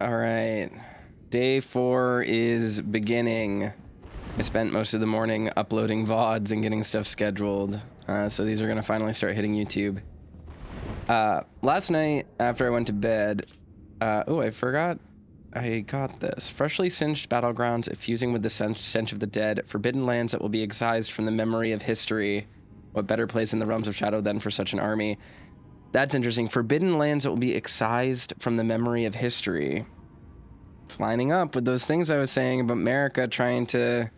All right. Day 4 is beginning. I spent most of the morning uploading VODs and getting stuff scheduled. So these are going to finally start hitting YouTube. Last night, after I went to bed... oh, I forgot I got this. Freshly singed battlegrounds effusing with the stench of the dead. Forbidden lands that will be excised from the memory of history. What better place in the realms of shadow than for such an army? That's interesting. Forbidden lands that will be excised from the memory of history. It's lining up with those things I was saying about America trying to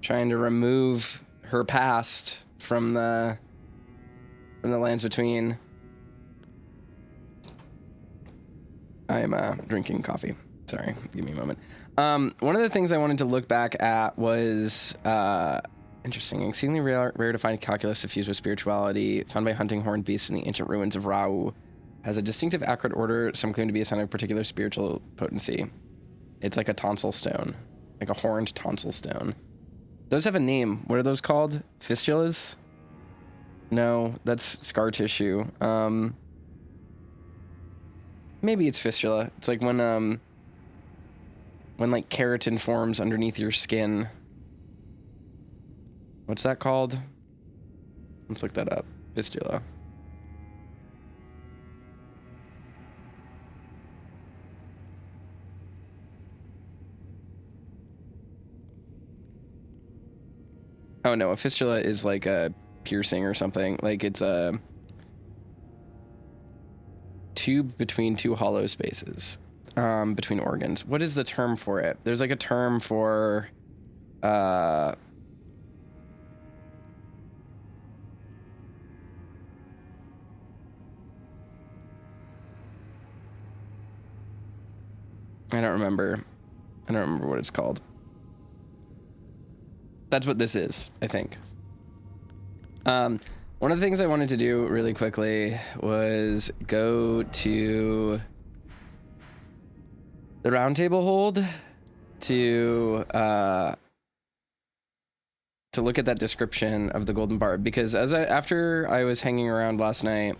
remove her past from the lands between. I am drinking coffee. Sorry, give me a moment. One of the things I wanted to look back at was interesting. Exceedingly rare to find calculus suffused with spirituality, found by hunting horned beasts in the ancient ruins of Rau. Has a distinctive acrid order. Some claim to be a sign of particular spiritual potency. It's like a tonsil stone, like a horned tonsil stone. Those have a name. What are those called? Fistulas? No, that's scar tissue. Maybe it's fistula. It's like when like keratin forms underneath your skin. What's that called? Let's look that up. Fistula. Oh no, a fistula is like a piercing or something. Like it's a tube between two hollow spaces, between organs. What is the term for it? There's like a term for, I don't remember. I don't remember what it's called. That's what this is, I think. One of the things I wanted to do really quickly was go to the roundtable hold to look at that description of the golden barb, because after I was hanging around last night,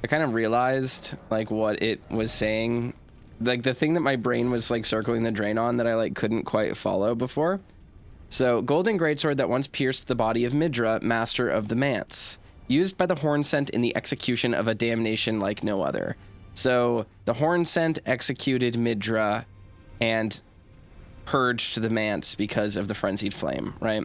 I kind of realized like what it was saying, like the thing that my brain was like circling the drain on that I like couldn't quite follow before. So, golden greatsword that once pierced the body of Midra, master of the Manse, used by the Hornsent in the execution of a damnation like no other. So, the Hornsent executed Midra and purged the Manse because of the frenzied flame, right?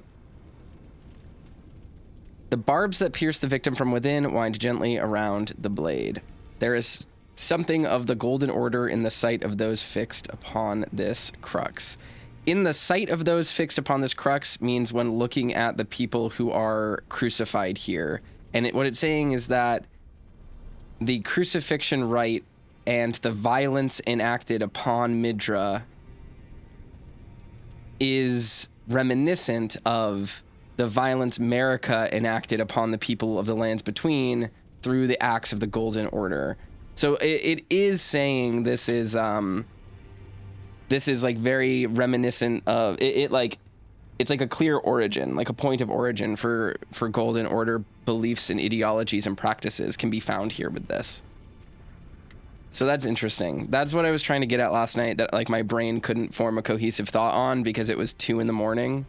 The barbs that pierce the victim from within wind gently around the blade. There is something of the golden order in the sight of those fixed upon this crux. In the sight of those fixed upon this crux means when looking at the people who are crucified here. And what it's saying is that the crucifixion rite and the violence enacted upon Midra is reminiscent of the violence Marika enacted upon the people of the lands between through the acts of the Golden Order. So it is saying this is like very reminiscent of it like it's like a clear origin, like a point of origin for Golden Order beliefs and ideologies and practices can be found here with this. So that's interesting. That's what I was trying to get at last night, that like my brain couldn't form a cohesive thought on because it was 2 a.m.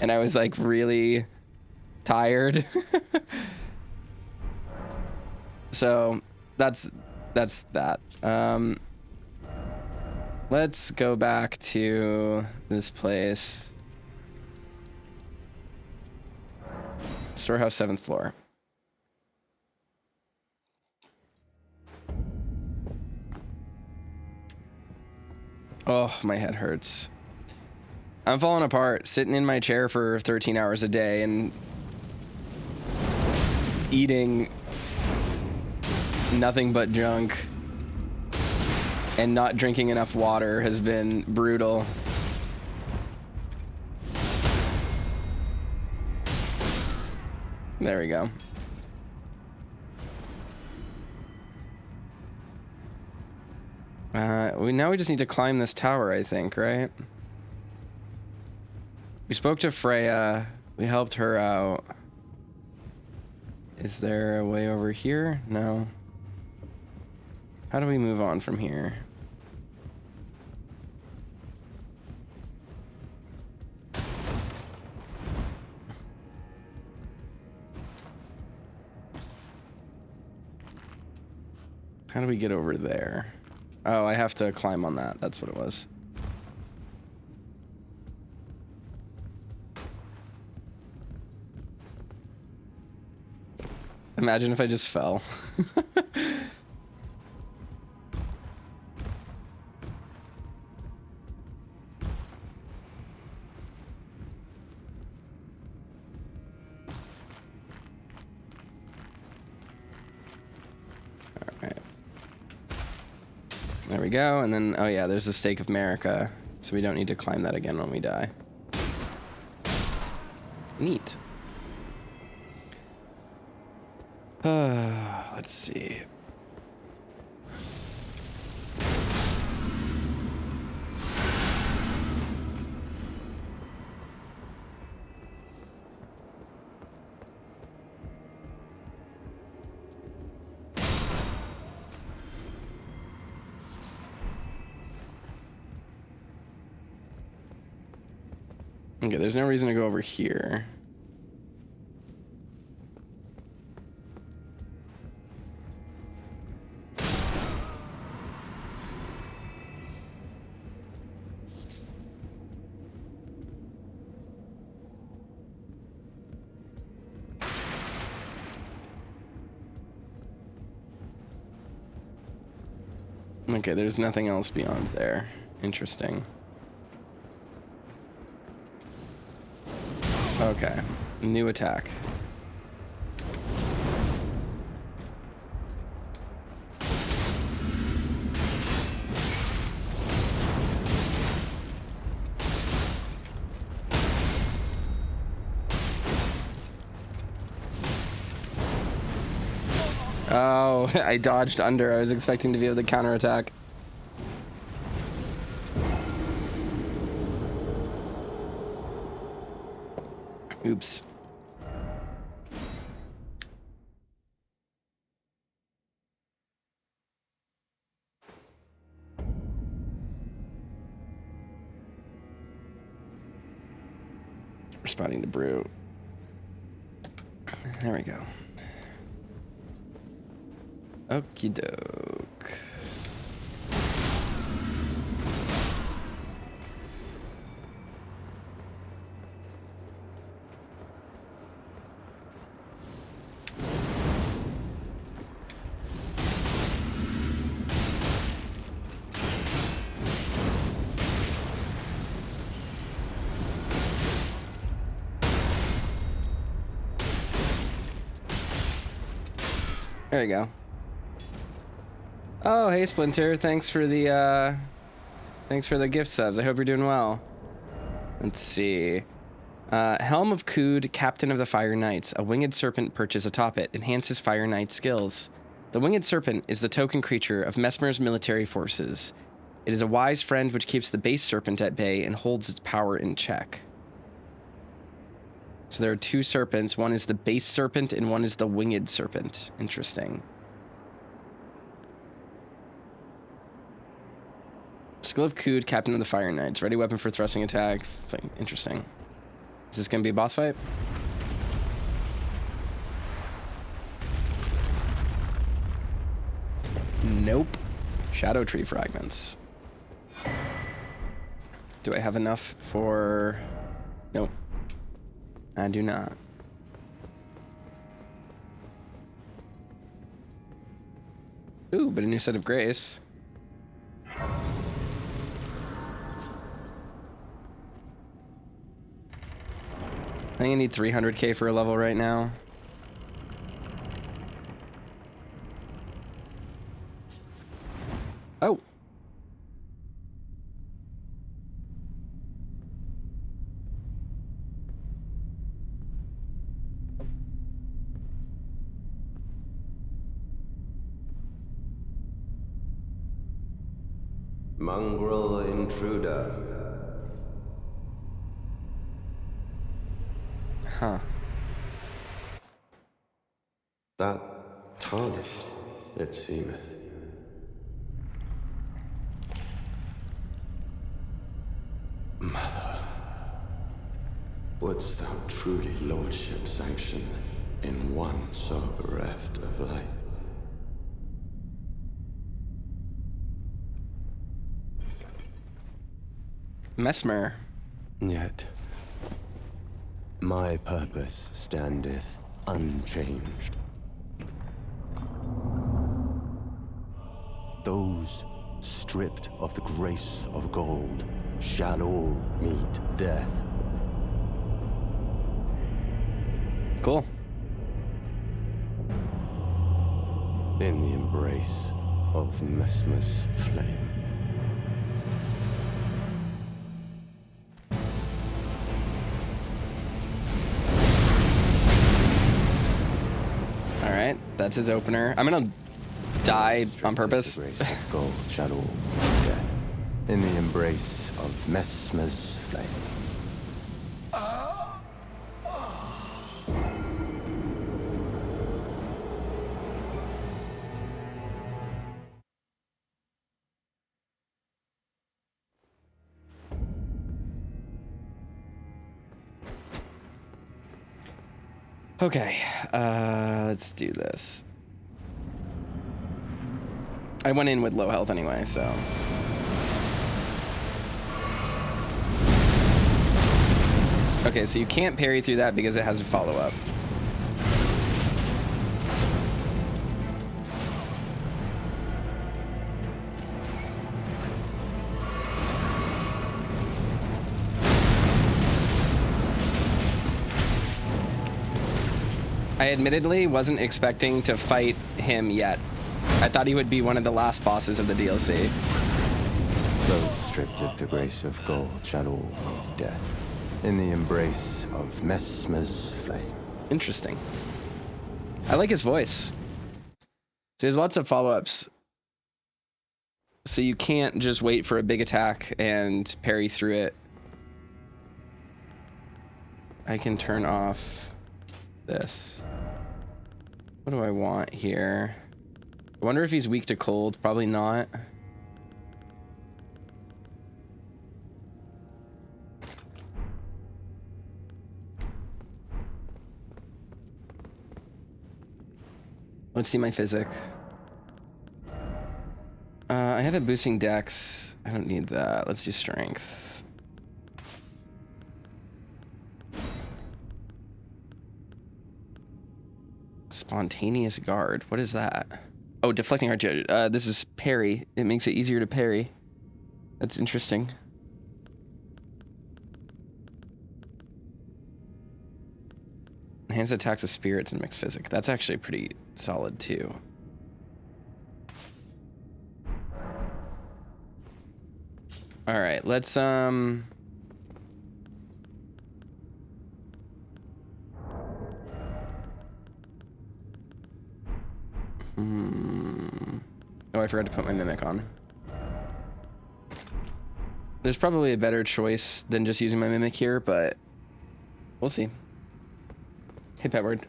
and I was like really tired. So that's that. Let's go back to this place. Storehouse, 7th floor. Oh, my head hurts. I'm falling apart, sitting in my chair for 13 hours a day and eating nothing but junk and not drinking enough water has been brutal. There we go. Now we just need to climb this tower, I think, right? We spoke to Freya. We helped her out. Is there a way over here? No. How do we move on from here? How do we get over there? Oh, I have to climb on that. That's what it was. Imagine if I just fell. There we go, and then, oh yeah, there's the Stake of America, so we don't need to climb that again when we die. Neat. Let's see. Okay, there's no reason to go over here. Okay, there's nothing else beyond there. Interesting. Okay, new attack. Oh, I dodged under. I was expecting to be able to counterattack. Oops. Responding to brew. There we go. Okie doke. There you go. Oh, hey Splinter, thanks for the gift subs. I hope you're doing well. Let's see. Helm of Kood, Captain of the Fire Knights. A winged serpent perches atop it, enhances Fire Knight skills. The winged serpent is the token creature of Messmer's military forces. It is a wise friend which keeps the base serpent at bay and holds its power in check. So there are two serpents. One is the base serpent and one is the winged serpent. Interesting. Skill of Kood, Captain of the Fire Knights. Ready weapon for thrusting attack. Interesting. Is this going to be a boss fight? Nope. Shadow Tree fragments. Do I have enough for... Nope. I do not. Ooh, but a new set of grace. I think I need 300k for a level right now. Oh. Mongrel intruder. Huh. That tarnished, it seemeth. Mother, wouldst thou truly lordship sanction in one so bereft of light? Messmer. Yet, my purpose standeth unchanged. Those stripped of the grace of gold shall all meet death. Cool. In the embrace of Messmer's flame. All right, that's his opener. I'm gonna die on purpose. The grace of gold shall all meet death. In the embrace of Messmer's flame. Okay, let's do this. I went in with low health anyway, so. Okay, so you can't parry through that because it has a follow-up. I admittedly wasn't expecting to fight him yet. I thought he would be one of the last bosses of the DLC. Those stripped of the grace of gold shall all meet death. In the embrace of Messmer's flame. Interesting. I like his voice. So there's lots of follow-ups. So you can't just wait for a big attack and parry through it. I can turn off this. What do I want here? I wonder if he's weak to cold. Probably not. Let's see my physic. I have a boosting dex. I don't need that. Let's do strength. Spontaneous guard. What is that? Oh, deflecting archer. This is parry. It makes it easier to parry. That's interesting. Enhanced attacks of spirits and mixed physic. That's actually pretty solid too. All right, let's Oh, I forgot to put my mimic on. There's probably a better choice than just using my mimic here, but we'll see. Hit that word.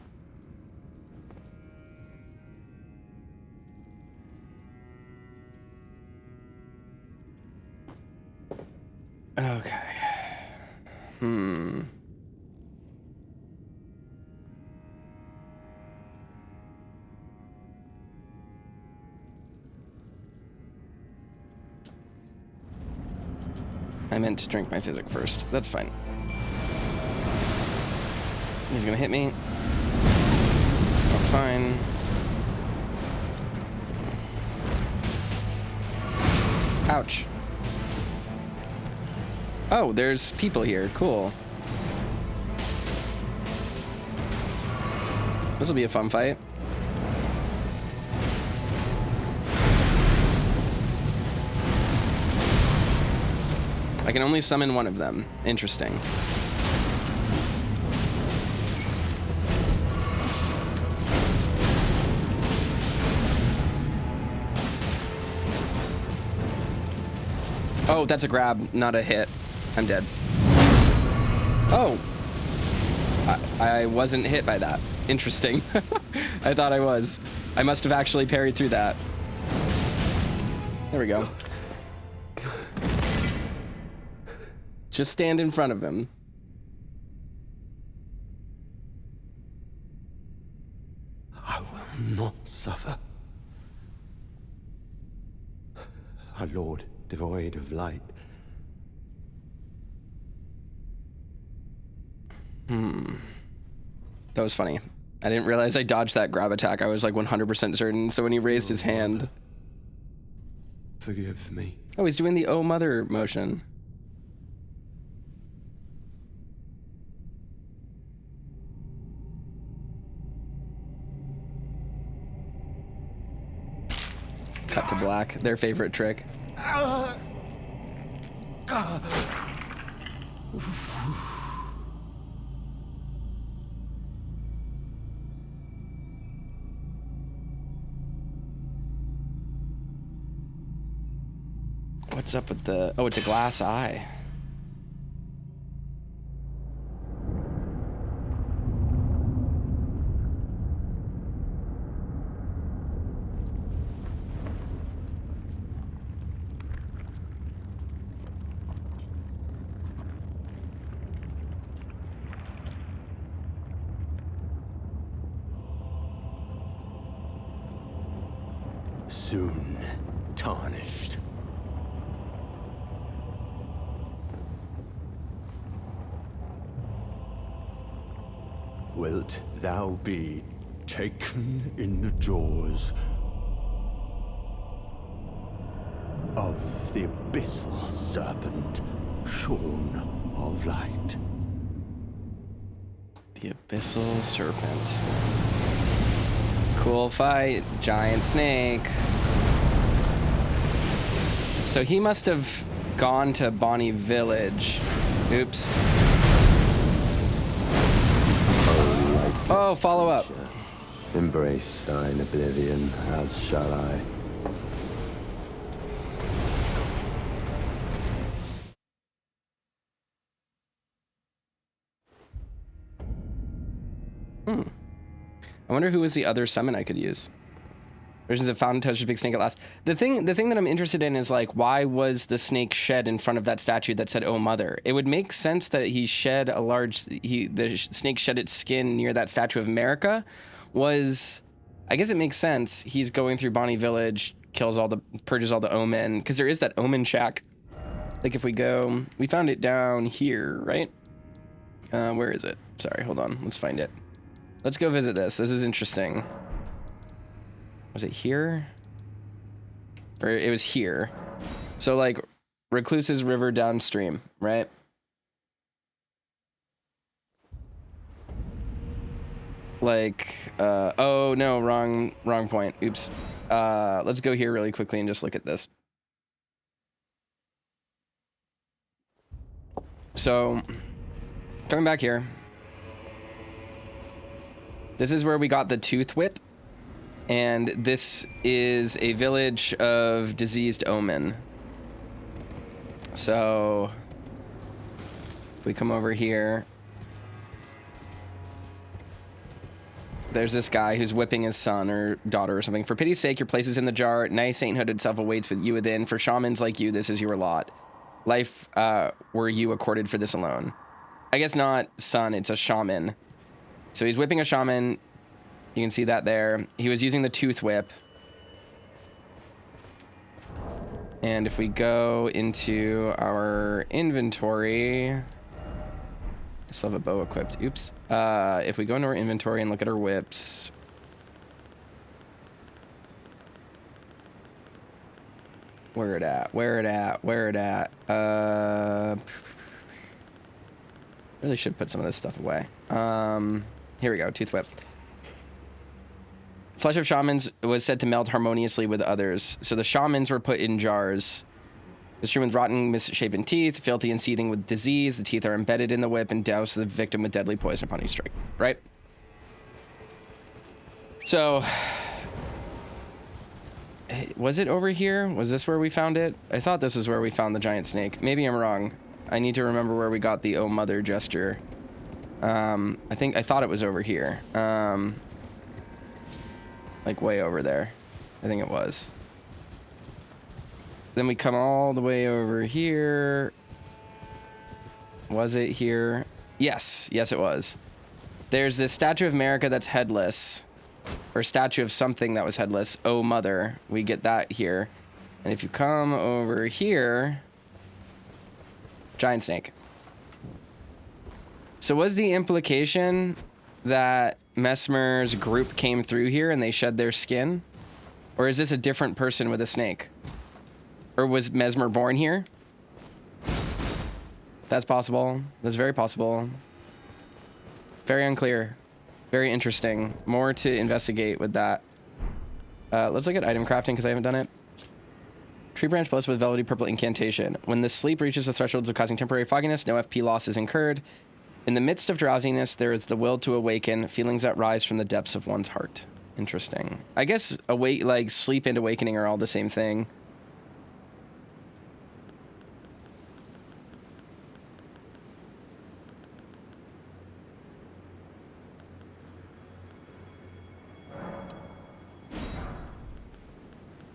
Okay. I meant to drink my physic first. That's fine. He's gonna hit me. That's fine. Ouch. Oh, there's people here. Cool. This will be a fun fight. I can only summon one of them. Interesting. Oh, that's a grab, not a hit. I'm dead. Oh! I wasn't hit by that. Interesting. I thought I was. I must have actually parried through that. There we go. Just stand in front of him. I will not suffer. A lord devoid of light. That was funny. I didn't realize I dodged that grab attack. I was like 100% certain. So when he raised his hand. Forgive me. Oh, he's doing the oh mother motion. Cut to black. Their favorite trick. What's up with the... Oh, it's a glass eye. Soon tarnished. Wilt thou be taken in the jaws of the abyssal serpent, shorn of light? The abyssal serpent. Cool fight, giant snake. So he must have gone to Bonnie Village. Oops. Oh, follow up. Embrace thine oblivion, as shall I. I wonder who was the other summon I could use. Versions of Fountain Touch the Big Snake at last. The thing that I'm interested in is like, why was the snake shed in front of that statue that said "Oh Mother"? It would make sense that he shed a large. The snake shed its skin near that statue of America. I guess it makes sense. He's going through Bonnie Village, purges all the omen, because there is that omen shack. Like if we go, we found it down here, right? Where is it? Sorry, hold on. Let's find it. Let's go visit this. This is interesting. Was it here? Or it was here. So like Recluse's River downstream, right? Like, oh no, wrong point. Oops. Let's go here really quickly and just look at this. So, coming back here. This is where we got the tooth whip. And this is a village of diseased omen. So, if we come over here, there's this guy who's whipping his son or daughter or something. For pity's sake, your place is in the jar. Nice sainthood itself awaits with you within. For shamans like you, this is your lot. Life were you accorded for this alone. I guess not son, it's a shaman. So he's whipping a shaman. You can see that there. He was using the tooth whip. And if we go into our inventory, I still have a bow equipped. Oops. If we go into our inventory and look at our whips, where it at? Really should put some of this stuff away. Here we go. Tooth whip. Flesh of shamans was said to melt harmoniously with others. So the shamans were put in jars. The stream with rotten, misshapen teeth, filthy and seething with disease. The teeth are embedded in the whip and douse the victim with deadly poison upon each strike. Right? So, was it over here? Was this where we found it? I thought this was where we found the giant snake. Maybe I'm wrong. I need to remember where we got the "Oh Mother" gesture. I thought it was over here. Like way over there. I think it was. Then we come all the way over here. Was it here? Yes. Yes, it was. There's this statue of America that's headless. Or statue of something that was headless. Oh Mother. We get that here. And if you come over here... Giant snake. So was the implication that Messmer's group came through here and they shed their skin? Or is this a different person with a snake? Or was Messmer born here? That's possible. That's very possible. Very unclear. Very interesting. More to investigate with that. Let's look at item crafting because I haven't done it. Tree branch blessed with velvety purple incantation. When the sleep reaches the thresholds of causing temporary fogginess, no FP loss is incurred. In the midst of drowsiness, there is the will to awaken, feelings that rise from the depths of one's heart. Interesting. I guess like sleep and awakening are all the same thing.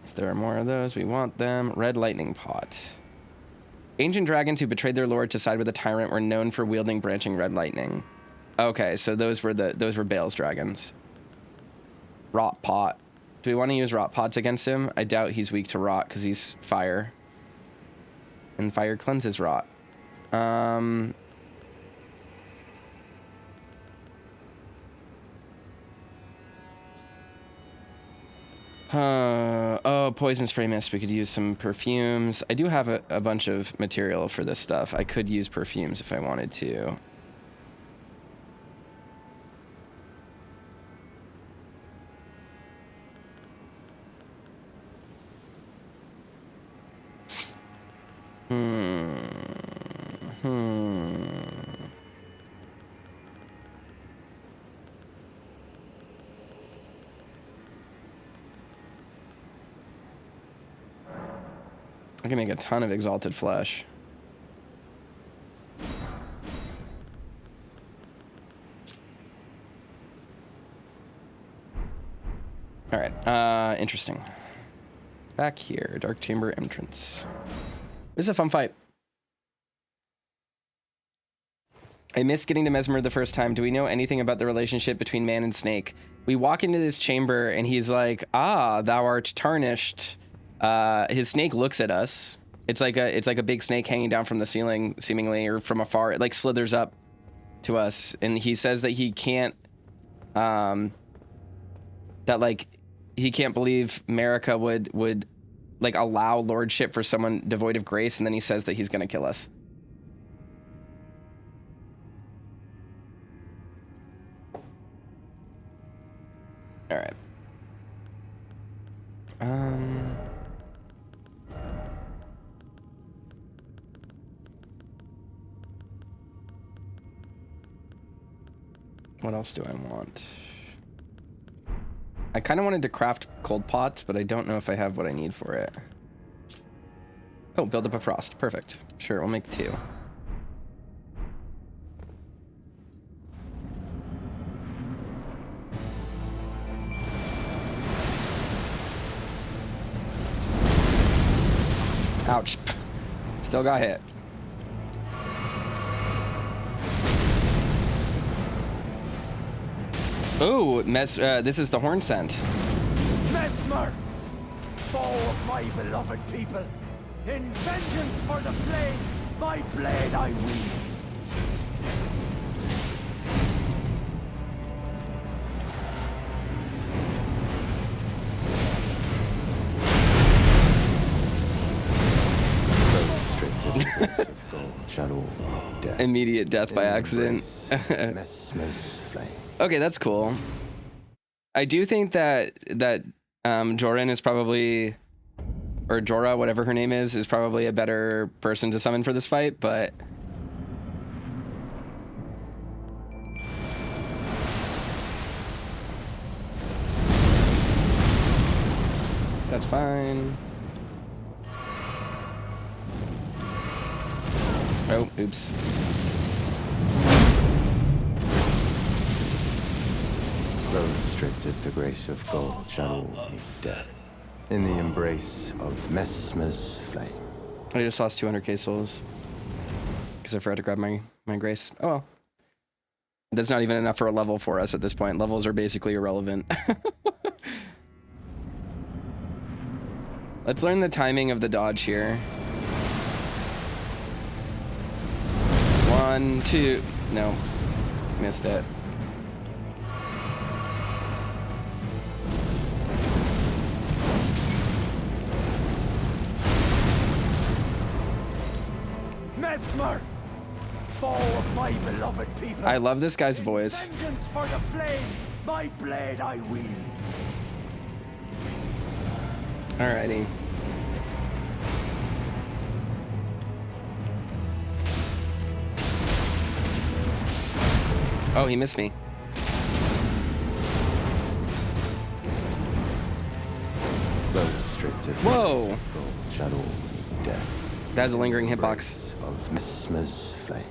If there are more of those, we want them. Red lightning pot. Ancient dragons who betrayed their lord to side with the tyrant were known for wielding branching red lightning. Okay, so those were Bale's dragons. Rot pot. Do we want to use rot pots against him? I doubt he's weak to rot because he's fire. And fire cleanses rot. Oh, poison spray mist. We could use some perfumes. I do have a bunch of material for this stuff. I could use perfumes if I wanted to. I can make a ton of exalted flesh. All right, interesting. Back here, dark chamber entrance. This is a fun fight. I missed getting to Messmer the first time. Do we know anything about the relationship between man and snake? We walk into this chamber and he's like, "Ah, thou art tarnished." His snake looks at us. It's like a big snake hanging down from the ceiling, seemingly, or from afar. It like slithers up to us, and he says that he can't, that like he can't believe America would like allow lordship for someone devoid of grace, and then he says that he's gonna kill us. All right. What else do I want? I kind of wanted to craft cold pots, but I don't know if I have what I need for it. Oh, build up a frost. Perfect. Sure, we'll make 2. Ouch. Still got hit. Ooh, this is the horn scent. Messmer, foe of my beloved people, in vengeance for the flames, my blade I wield. Immediate death by accident. Messmer's flame. Okay, that's cool. I do think that Joran is probably, or Jorah, whatever her name is probably a better person to summon for this fight, but that's fine. Oh, oops. Those stripped of the grace of gold shall all meet death in the embrace of Messmer's flame. I just lost 200k souls because I forgot to grab my grace. Oh well. That's not even enough for a level for us at this point. Levels are basically irrelevant. Let's learn the timing of the dodge here. 1, 2, no. Missed it. Messmer, foe of my beloved people. I love this guy's In voice. vengeance for the flames, my blade I wield. Alrighty. Oh, he missed me. Those stripped of Whoa! gold shall all meet death. That's a lingering hitbox. Embrace of Messmer's flame.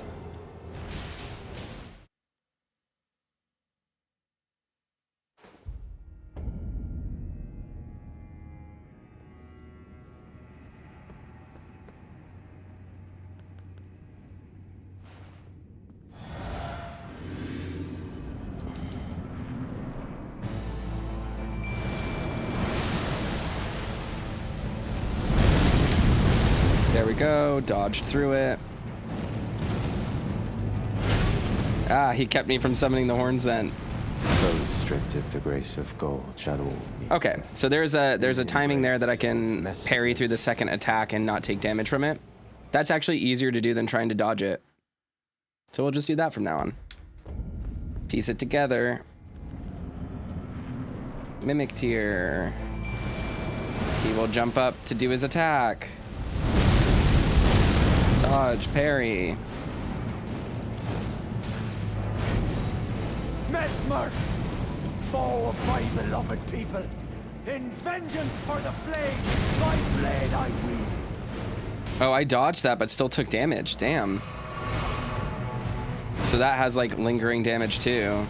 There we go. Dodged through it. Ah, he kept me from summoning the horn scent. Those stripped of the grace of gold shall all meet Okay, death. so there's a timing there that I can parry through the second attack and not take damage from it. That's actually easier to do than trying to dodge it. So we'll just do that from now on. Piece it together. Mimic tier. He will jump up to do his attack. Dodge, parry. Messmer, foe of my beloved people. In vengeance for the flames, my blade I wield. Oh, I dodged that, but still took damage. Damn. So that has like lingering damage too.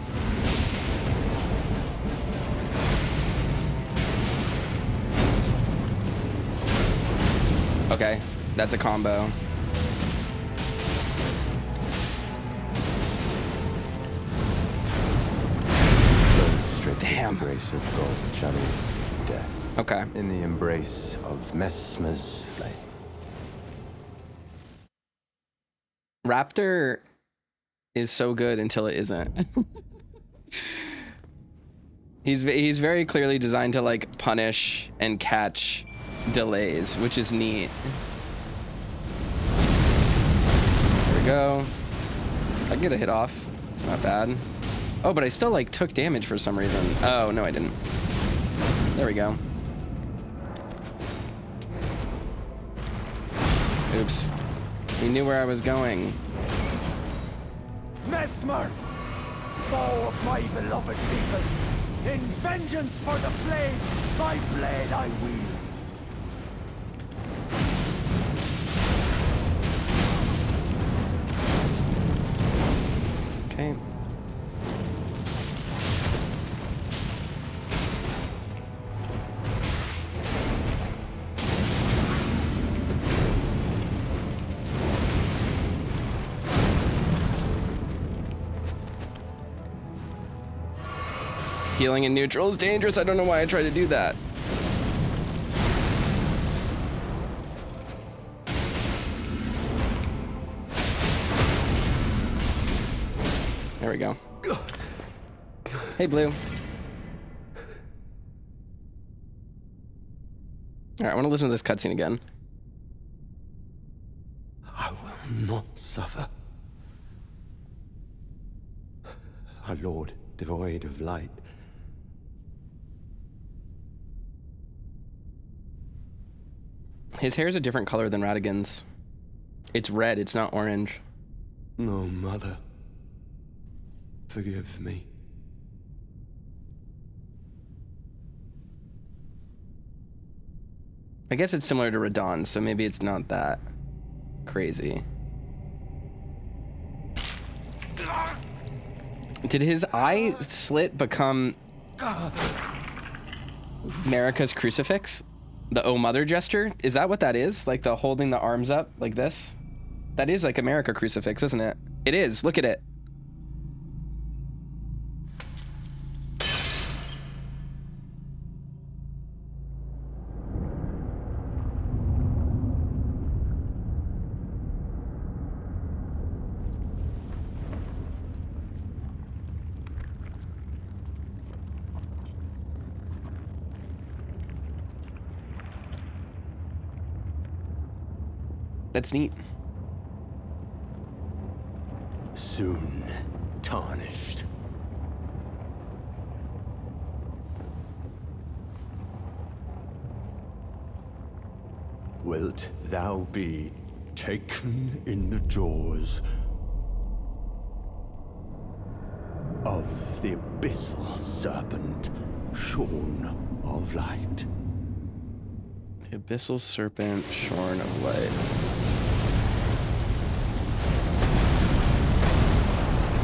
Okay, that's a combo. Damn. The grace of gold shall all meet death. Okay. In the embrace of Messmer's flame. Raptor is so good until it isn't. He's very clearly designed to like punish and catch delays, which is neat. There we go. I can get a hit off. It's not bad. Oh, but I still like took damage for some reason. Oh, no, I didn't. There we go. Oops. He knew where I was going. Messmer, foe of my beloved people. In vengeance for the flames, my blade I wield. Okay. Healing in neutral is dangerous. I don't know why I tried to do that. There we go. Hey, Blue. All right, I want to listen to this cutscene again. I will not suffer. Our Lord, devoid of light. His hair is a different color than Radigan's. It's red, it's not orange. No, Mother. Forgive me. I guess it's similar to Radon, so maybe it's not that crazy. Did his eye slit become Marika's crucifix? The Oh Mother gesture? Is that what that is? Like the holding the arms up like this? That is like a Marika crucifix, isn't it? It is. Look at it. That's neat. Soon tarnished. Wilt thou be taken in the jaws of the abyssal serpent, shorn of light? The abyssal serpent, shorn of light.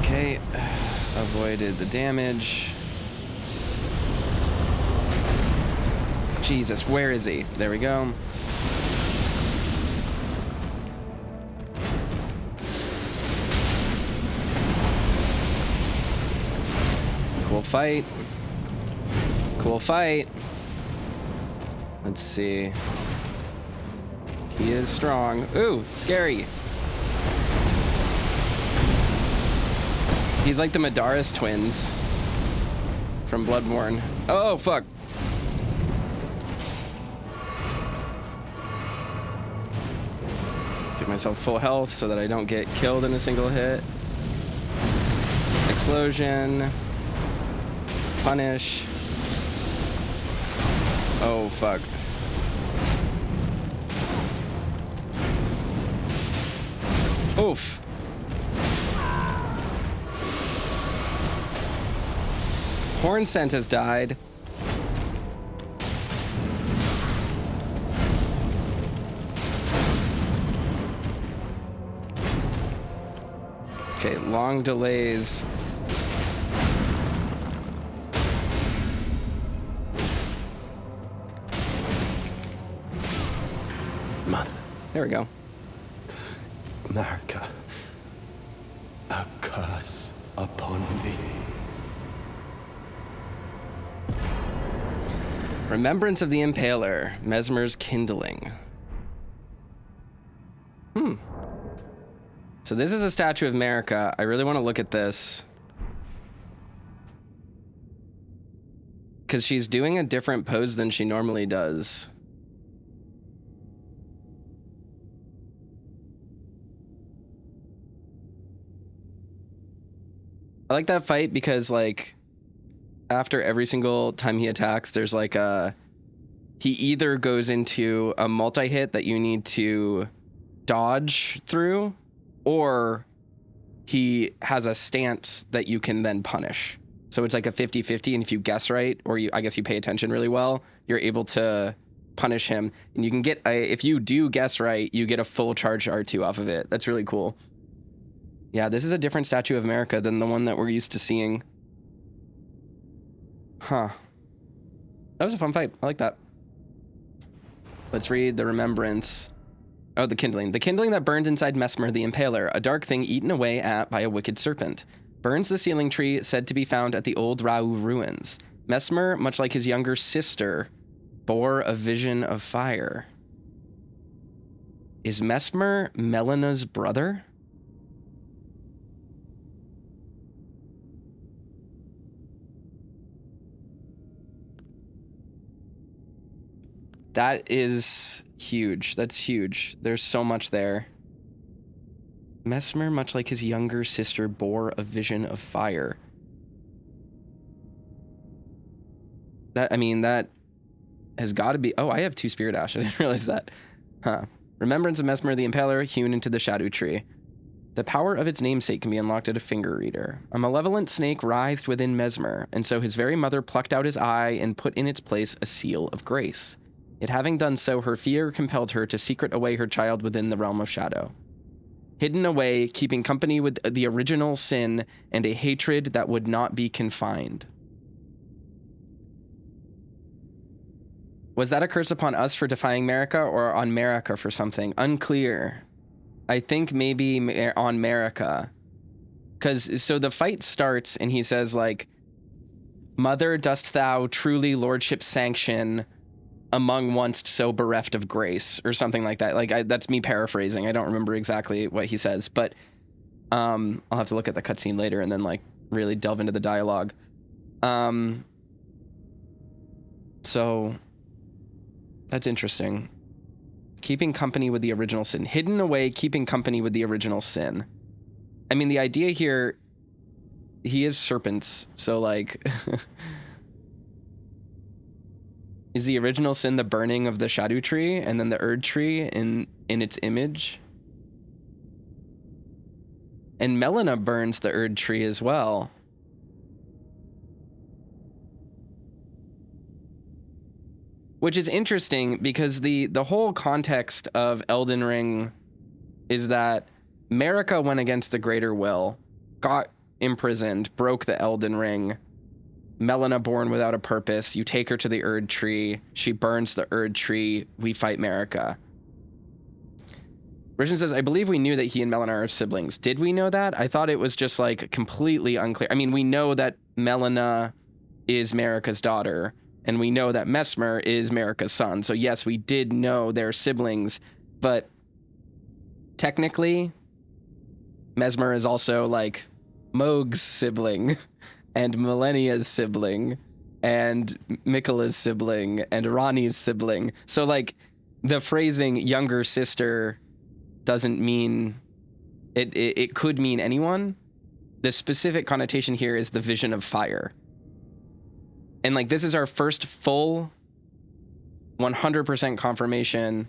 Okay, avoided the damage. Jesus, where is he? There we go. Cool fight. Cool fight. Let's see. He is strong. Ooh, scary. He's like the Madaris twins from Bloodborne. Oh, fuck. Give myself full health so that I don't get killed in a single hit. Explosion. Punish. Oh, fuck. Oof. Horn Scent has died. Okay, long delays. Mother. There we go. America, a curse upon thee. Remembrance of the Impaler, Messmer's kindling. So this is a statue of America. I really want to look at this. Because she's doing a different pose than she normally does. I like that fight because, like, after every single time he attacks, there's like he either goes into a multi-hit that you need to dodge through, or he has a stance that you can then punish. So it's like a 50-50, and if you guess right, or I guess you pay attention really well, you're able to punish him. And you can get, if you do guess right, you get a full charge R2 off of it. That's really cool. Yeah, this is a different statue of America than the one that we're used to seeing. Huh. That was a fun fight. I like that. Let's read the remembrance. Oh, the kindling. The kindling that burned inside Messmer the Impaler, a dark thing eaten away at by a wicked serpent. Burns the sealing tree said to be found at the old Rau ruins. Messmer, much like his younger sister, bore a vision of fire. Is Messmer Melena's brother? That is huge. That's huge. There's so much there. Messmer, much like his younger sister, bore a vision of fire. That has got to be... Oh, I have 2 Spirit Ash. I didn't realize that. Huh. Remembrance of Messmer the Impaler, hewn into the Shadow Tree. The power of its namesake can be unlocked at a finger reader. A malevolent snake writhed within Messmer, and so his very mother plucked out his eye and put in its place a seal of grace. Yet having done so, her fear compelled her to secret away her child within the realm of shadow. Hidden away, keeping company with the original sin and a hatred that would not be confined. Was that a curse upon us for defying Marika, or on Marika for something? Unclear. I think maybe on Marika. So the fight starts and he says, like, Mother, dost thou truly lordship sanction among once so bereft of grace, or something like that. Like, that's me paraphrasing. I don't remember exactly what he says, but I'll have to look at the cutscene later and then, like, really delve into the dialogue. So that's interesting. Keeping company with the original sin. Hidden away, keeping company with the original sin. I mean, the idea here, he is serpents, so like... Is the original sin the burning of the Shadow Tree and then the Erdtree in its image? And Melina burns the Erdtree as well. Which is interesting because the whole context of Elden Ring is that Marika went against the greater will, got imprisoned, broke the Elden Ring. Melina born without a purpose. You take her to the Erdtree. She burns the Erdtree. We fight Marika. Rishon says, I believe we knew that he and Melina are siblings. Did we know that? I thought it was just like completely unclear. I mean, we know that Melina is Marika's daughter, and we know that Messmer is Marika's son. So yes, we did know they're siblings, but technically, Messmer is also like Mohg's sibling, and Millennia's sibling, and Miquella's sibling, and Ranni's sibling. So like, the phrasing younger sister doesn't mean, it could mean anyone. The specific connotation here is the vision of fire. And like, this is our first full 100% confirmation,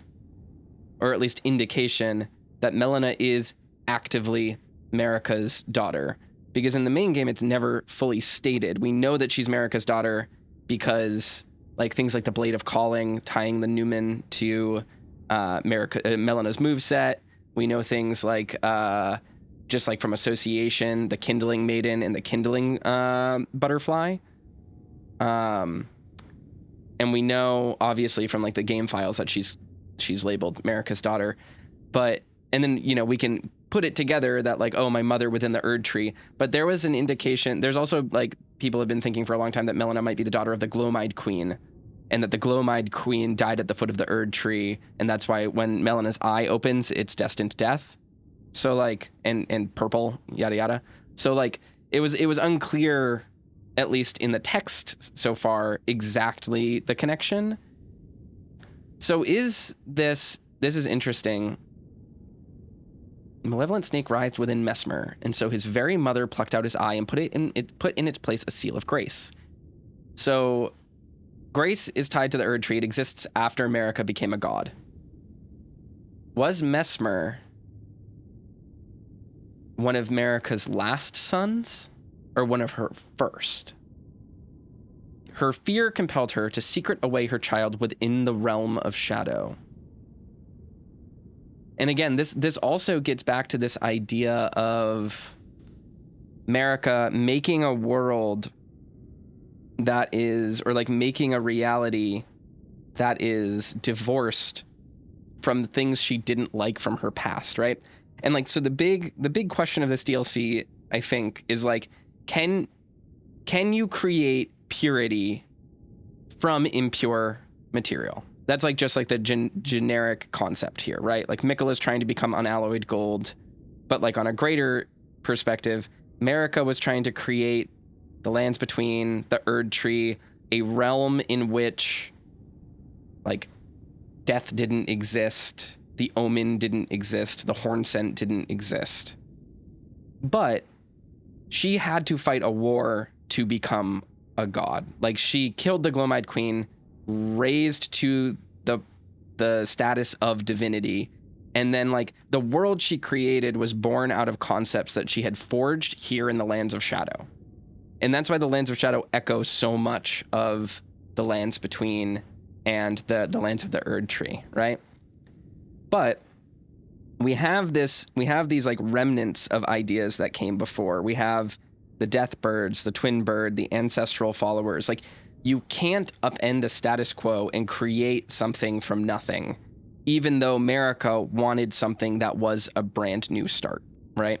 or at least indication, that Melina is actively Marika's daughter. Because in the main game, it's never fully stated. We know that she's Marika's daughter because like things like the Blade of Calling, tying the Newman to Melina's moveset. We know things like, just like from association, the Kindling Maiden and the Kindling Butterfly. And we know obviously from like the game files that she's labeled Marika's daughter. But, and then, you know, we can put it together that like, oh, my mother within the Erdtree. But there was an indication, there's also like, people have been thinking for a long time that Melina might be the daughter of the Glowmide Queen, and that the Glowmide Queen died at the foot of the Erdtree, and that's why when Melina's eye opens, it's destined death. So like, and purple, yada yada. So like, it was unclear, at least in the text so far, exactly the connection. So is this is interesting. Malevolent snake writhed within Messmer, and so his very mother plucked out his eye and put in its place a seal of grace. So grace is tied to the Erdtree. It exists after Marika became a god. Was Messmer one of Marika's last sons, or one of her first? Her fear compelled her to secret away her child within the realm of shadow. And again, this also gets back to this idea of Marika making a world that is, or like making a reality that is divorced from the things she didn't like from her past, right? And like, so the big question of this DLC, I think, is like, can you create purity from impure material? That's like just like the generic concept here, right? Like Miquella's trying to become unalloyed gold, but like on a greater perspective, Marika was trying to create the lands between, the Erdtree, a realm in which like death didn't exist, the omen didn't exist, the horn scent didn't exist. But she had to fight a war to become a god. Like she killed the Glowmide Queen, raised to the status of divinity, and then like the world she created was born out of concepts that she had forged here in the Lands of Shadow. And that's why the Lands of Shadow echo so much of the Lands Between and the Lands of the Erdtree, right? But we have these like remnants of ideas that came before. We have the Death Birds, the Twin Bird, the Ancestral Followers. Like, you can't upend a status quo and create something from nothing, even though Marika wanted something that was a brand new start, right?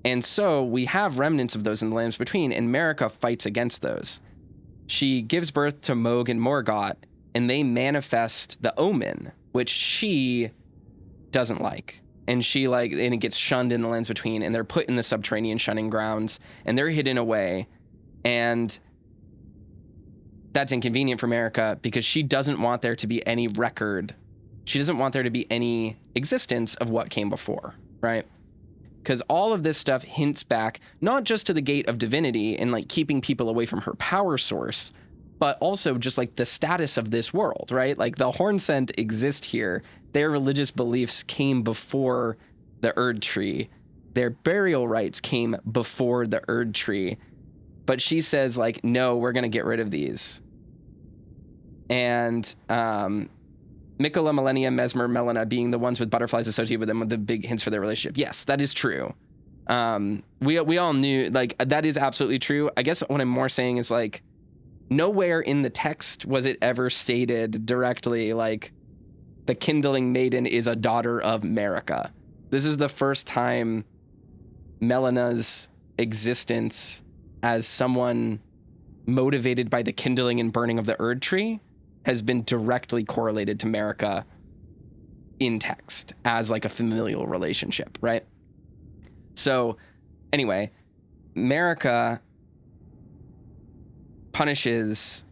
And so we have remnants of those in the Lands Between, and Marika fights against those. She gives birth to Mohg and Morgott, and they manifest the Omen, which she doesn't like. And it gets shunned in the Lands Between, and they're put in the subterranean shunning grounds, and they're hidden away. And that's inconvenient for Marika because she doesn't want there to be any record She doesn't want there to be any existence of what came before, right? Because all of this stuff hints back not just to the gate of divinity and like keeping people away from her power source, but also just like the status of this world, right? Like the Hornsent exist here. Their religious beliefs came before the Erdtree. Their burial rites came before the Erdtree. But she says like, no, we're going to get rid of these. And Miquella, Millennia, Messmer, Melina being the ones with butterflies associated with them with the big hints for their relationship. Yes, that is true. We all knew, like, that is absolutely true. I guess what I'm more saying is like, nowhere in the text was it ever stated directly like the Kindling Maiden is a daughter of Marika. This is the first time Melina's existence as someone motivated by the kindling and burning of the Erdtree has been directly correlated to Marika in text as like a familial relationship, right? So anyway, Marika punishes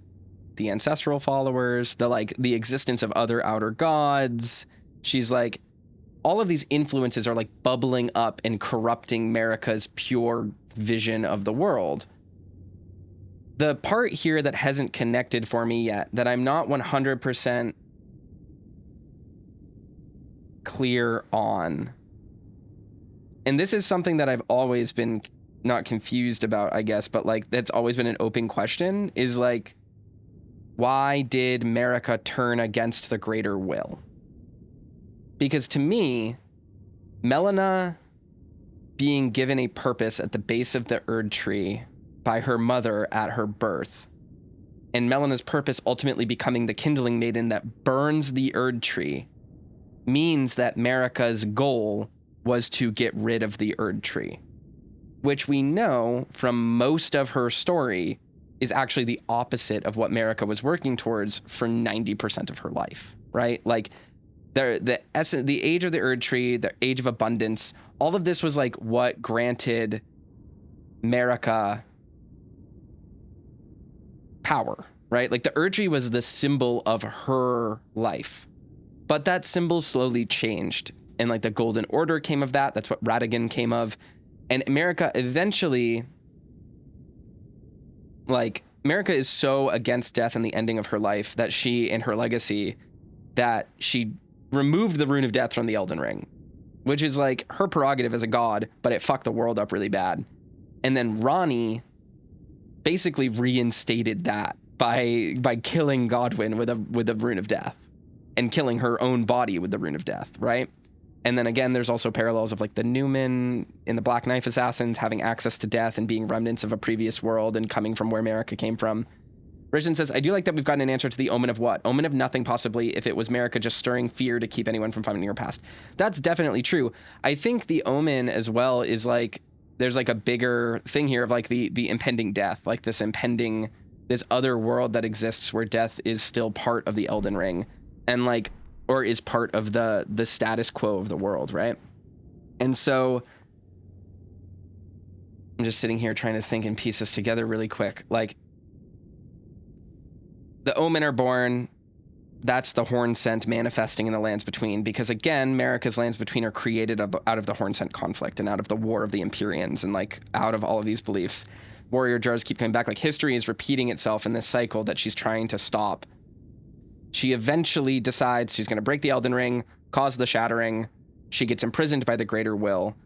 the ancestral followers, the existence of other outer gods. She's like, all of these influences are like bubbling up and corrupting Marika's pure vision of the world. The part here that hasn't connected for me yet, that I'm not 100% clear on, and this is something that I've always been not confused about, I guess, but like that's always been an open question, is like, why did Marika turn against the greater will? Because to me, Melina being given a purpose at the base of the Erdtree by her mother at her birth, and Melina's purpose ultimately becoming the Kindling Maiden that burns the Erdtree, means that Marika's goal was to get rid of the Erdtree, which we know from most of her story is actually the opposite of what Marika was working towards for 90% of her life, right? Like the age of the Erdtree, the age of abundance, all of this was like what granted Marika power, right? Like the Erdtree was the symbol of her life, but that symbol slowly changed, and like the Golden Order came of that. That's what Radagon came of. And Marika eventually, like, Marika is so against death and the ending of her life that she, and her legacy, that she removed the Rune of Death from the Elden Ring, which is like her prerogative as a god, but it fucked the world up really bad. And then Ranni basically reinstated that by killing Godwyn with a Rune of Death and killing her own body with the Rune of Death, right? And then again, there's also parallels of like the Newman in the Black Knife Assassins having access to death and being remnants of a previous world and coming from where Marika came from. Richard says, I do like that we've gotten an answer to the omen of what? Omen of nothing, possibly, if it was Marika just stirring fear to keep anyone from finding her past. That's definitely true. I think the omen as well is like, there's like a bigger thing here of like the impending death, like this other world that exists where death is still part of the Elden Ring. And like, or is part of the status quo of the world, right? And so I'm just sitting here trying to think and piece this together really quick. Like, the Omen are born. That's the Hornsent manifesting in the Lands Between, because again, Marika's Lands Between are created out of the Hornsent conflict and out of the War of the Empyreans and like out of all of these beliefs. Warrior jars keep coming back. Like history is repeating itself in this cycle that she's trying to stop. She eventually decides she's going to break the Elden Ring, cause the Shattering. She gets imprisoned by the Greater Will.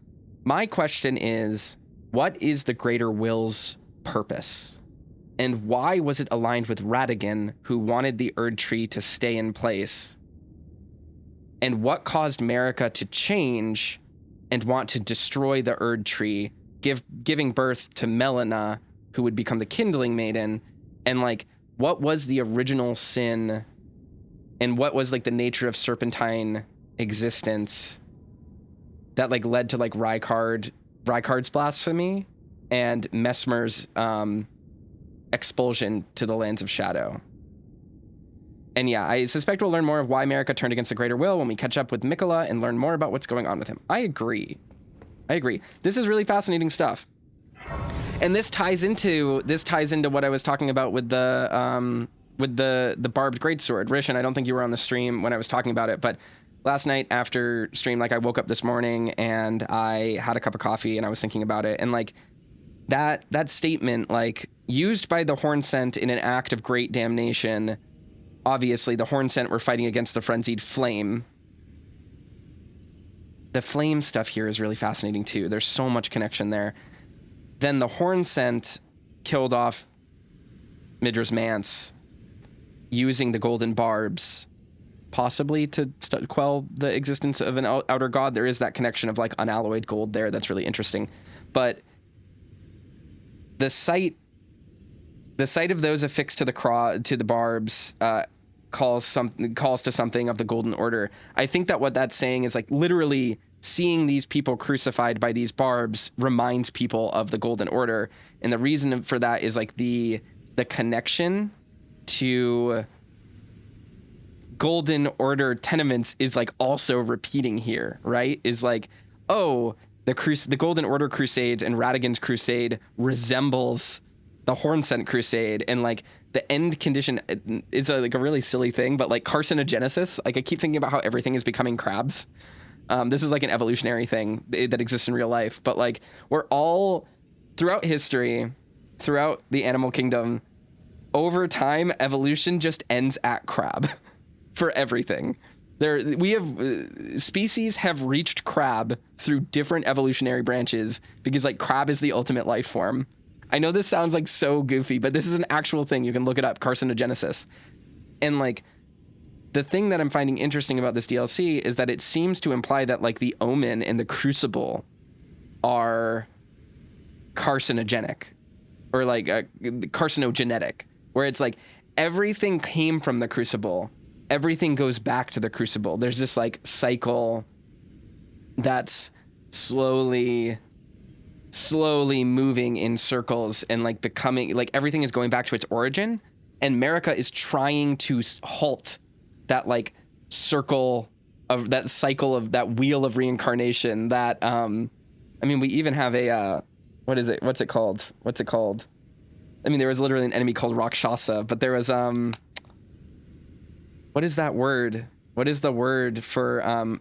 My question is, what is the Greater Will's purpose? And why was it aligned with Radagon, who wanted the Erdtree to stay in place? And what caused Marika to change and want to destroy the Erdtree, giving birth to Melina, who would become the Kindling Maiden? And like, what was the original sin? And what was like the nature of serpentine existence that like led to like Rykard's blasphemy and Messmer's expulsion to the Lands of Shadow? And yeah, I suspect we'll learn more of why Marika turned against the Greater Will when we catch up with Miquella and learn more about what's going on with him. I agree. This is really fascinating stuff. And this ties into what I was talking about with the with the barbed greatsword. Rishan, I don't think you were on the stream when I was talking about it, but last night after stream, like I woke up this morning and I had a cup of coffee and I was thinking about it, and like that statement, like used by the Hornsent in an act of great damnation. Obviously, the Hornsent were fighting against the frenzied flame. The flame stuff here is really fascinating too. There's so much connection there. Then the Hornsent killed off Midra's Manse using the golden barbs, possibly to quell the existence of an outer god. There is that connection of like unalloyed gold there. That's really interesting. But the sight of those affixed to the barbs calls to something of the Golden Order. I think that what that's saying is like literally seeing these people crucified by these barbs reminds people of the Golden Order, and the reason for that is like the connection to Golden Order tenements is like also repeating here, right? Is like, oh, the Golden Order crusades and Radigan's crusade resembles the Hornsent crusade, and like the end condition is like a really silly thing, but like carcinogenesis, like I keep thinking about how everything is becoming crabs. This is like an evolutionary thing that exists in real life, but like we're all throughout history, throughout the animal kingdom, over time, evolution just ends at crab for everything. Species have reached crab through different evolutionary branches because like crab is the ultimate life form. I know this sounds like so goofy, but this is an actual thing. You can look it up, carcinogenesis. And like the thing that I'm finding interesting about this DLC is that it seems to imply that like the Omen and the Crucible are carcinogenic or like carcinogenetic, where it's like everything came from the Crucible. Everything goes back to the Crucible. There's this like cycle that's slowly moving in circles and like becoming like everything is going back to its origin, and Marika is trying to halt that like circle of that cycle of that wheel of reincarnation that I mean, we even have a what's it called I mean, there was literally an enemy called Rakshasa, but there was what is that word? What is the word for I'm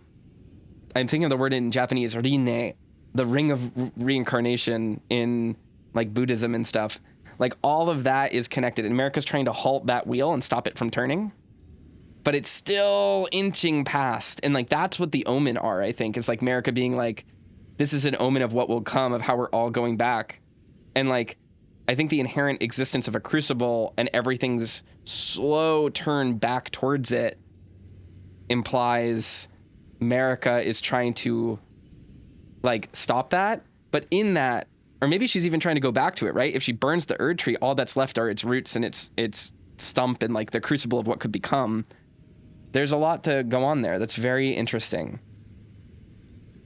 thinking of the word in Japanese, rine, the ring of reincarnation in like Buddhism and stuff. Like all of that is connected, and America's trying to halt that wheel and stop it from turning, but it's still inching past. And like that's what the Omen are, I think, is like America being like, this is an omen of what will come, of how we're all going back. And like I think the inherent existence of a crucible and everything's slow turn back towards it implies Marika is trying to like stop that. But in that, or maybe she's even trying to go back to it, right? If she burns the Erdtree, all that's left are its roots and its stump and like the crucible of what could become. There's a lot to go on there. That's very interesting.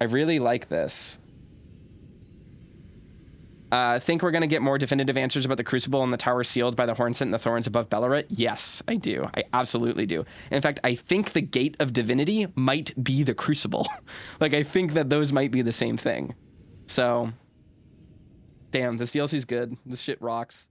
I really like this. Think we're going to get more definitive answers about the Crucible and the tower sealed by the Hornsent and the thorns above Bellerit? Yes, I do. I absolutely do. In fact, I think the Gate of Divinity might be the Crucible. Like, I think that those might be the same thing. So, damn, this DLC's good. This shit rocks.